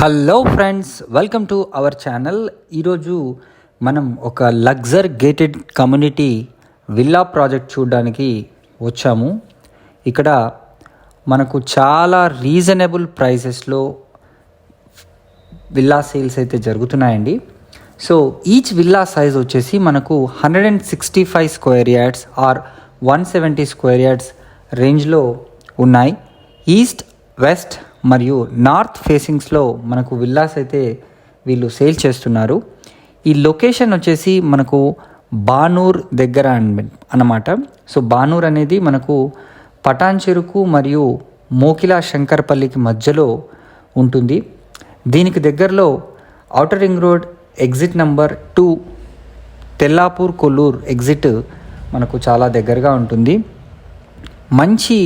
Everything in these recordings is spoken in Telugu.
Hello friends, welcome to our channel. ఈరోజు మనం ఒక luxury gated community villa project చూడడానికి వచ్చాము. ఇక్కడ మనకు చాలా రీజనబుల్ ప్రైసెస్లో విల్లా సేల్స్ అయితే జరుగుతున్నాయండి. సో ఈచ్ విల్లా సైజ్ వచ్చేసి మనకు 165 square yards or 170 square yards రేంజ్లో ఉన్నాయి. ఈస్ట్, వెస్ట్ మరియు నార్త్ ఫేసింగ్స్లో మనకు విల్లాస్ అయితే వీళ్ళు సేల్ చేస్తున్నారు. ఈ లొకేషన్ వచ్చేసి మనకు బానూర్ దగ్గర అన్నమాట. సో బానూర్ అనేది మనకు పటాన్ చెరుకు మరియు మోకిలా శంకర్పల్లికి మధ్యలో ఉంటుంది. దీనికి దగ్గరలో outer ring road exit number 2 Tellapur Kollur exit మనకు చాలా దగ్గరగా ఉంటుంది. మంచి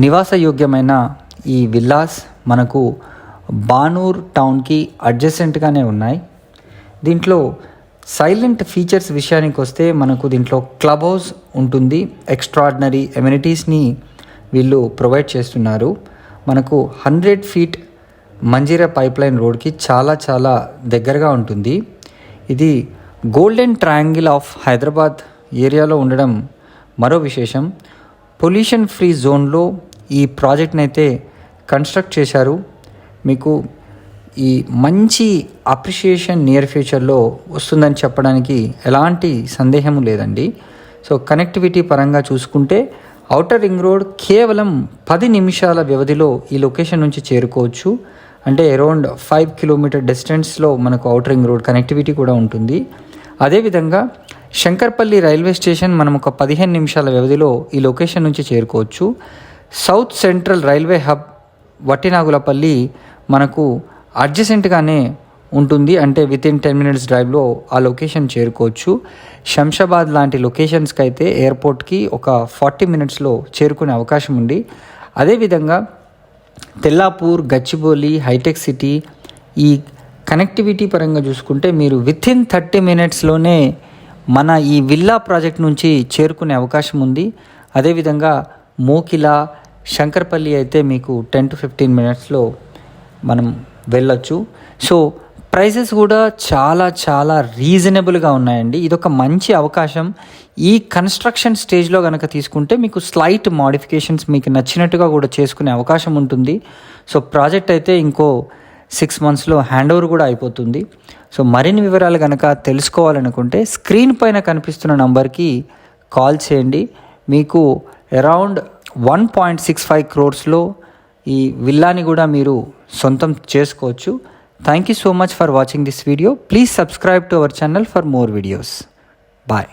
నివాసయోగ్యమైన ఈ విల్లాస్ మనకు బానూర్ టౌన్కి అడ్జసెంట్గానే ఉన్నాయి. దీంట్లో సైలెంట్ ఫీచర్స్ విషయానికి వస్తే మనకు దీంట్లో క్లబ్ హౌస్ ఉంటుంది. ఎక్స్ట్రాడినరీ ఎమ్యూనిటీస్ని వీళ్ళు ప్రొవైడ్ చేస్తున్నారు. మనకు 100 ఫీట్ మంజీరా పైప్లైన్ రోడ్కి చాలా దగ్గరగా ఉంటుంది. ఇది గోల్డెన్ ట్రయాంగిల్ ఆఫ్ హైదరాబాద్ ఏరియాలో ఉండడం మరో విశేషం. పొల్యూషన్ ఫ్రీ జోన్లో ఈ ప్రాజెక్ట్ని అయితే కన్స్ట్రక్ట్ చేశారు. మీకు ఈ మంచి అప్రిషియేషన్ నియర్ ఫ్యూచర్లో వస్తుందని చెప్పడానికి ఎలాంటి సందేహం లేదండి. సో కనెక్టివిటీ పరంగా చూసుకుంటే ఔటర్ రింగ్ రోడ్ కేవలం 10 నిమిషాల వ్యవధిలో ఈ లొకేషన్ నుంచి చేరుకోవచ్చు. అంటే అరౌండ్ 5 కిలోమీటర్ డిస్టెన్స్లో మనకు ఔటర్ రింగ్ రోడ్ కనెక్టివిటీ కూడా ఉంటుంది. అదేవిధంగా శంకర్పల్లి రైల్వే స్టేషన్ మనం ఒక 15 నిమిషాల వ్యవధిలో ఈ లొకేషన్ నుంచి చేరుకోవచ్చు. South central railway hub Vattinagulapally మనకు అడ్జసెంట్గానే ఉంటుంది. అంటే వితిన్ 10 మినిట్స్ డ్రైవ్లో ఆ లొకేషన్ చేరుకోవచ్చు. శంషాబాద్ లాంటి లొకేషన్స్కి అయితే ఎయిర్పోర్ట్కి ఒక 40 మినిట్స్లో చేరుకునే అవకాశం ఉంది. అదేవిధంగా తెల్లాపూర్, గచ్చిబౌలి, హైటెక్ సిటీ ఈ కనెక్టివిటీ పరంగా చూసుకుంటే మీరు వితిన్ 30 మినిట్స్లోనే మన ఈ విల్లా ప్రాజెక్ట్ నుంచి చేరుకునే అవకాశం ఉంది. అదేవిధంగా మోకిలా, శంకర్పల్లి అయితే మీకు 10 to 15 మినిట్స్లో మనం వెళ్ళొచ్చు. సో ప్రైసెస్ కూడా చాలా రీజనబుల్గా ఉన్నాయండి. ఇదొక మంచి అవకాశం. ఈ కన్స్ట్రక్షన్ స్టేజ్లో కనుక తీసుకుంటే మీకు స్లైట్ మోడిఫికేషన్స్ మీకు నచ్చినట్టుగా కూడా చేసుకునే అవకాశం ఉంటుంది. సో ప్రాజెక్ట్ అయితే ఇంకో 6 మంత్స్లో హ్యాండ్ ఓవర్ కూడా అయిపోతుంది. సో మరిన్ని వివరాలు కనుక తెలుసుకోవాలనుకుంటే స్క్రీన్ పైన కనిపిస్తున్న నంబర్కి కాల్ చేయండి. మీకు అరౌండ్ 1.65 crores ఈ విల్లాని కూడా మీరు సొంతం చేసుకోవచ్చు. Thank you so much for watching this video. Please subscribe to our channel for more videos. Bye.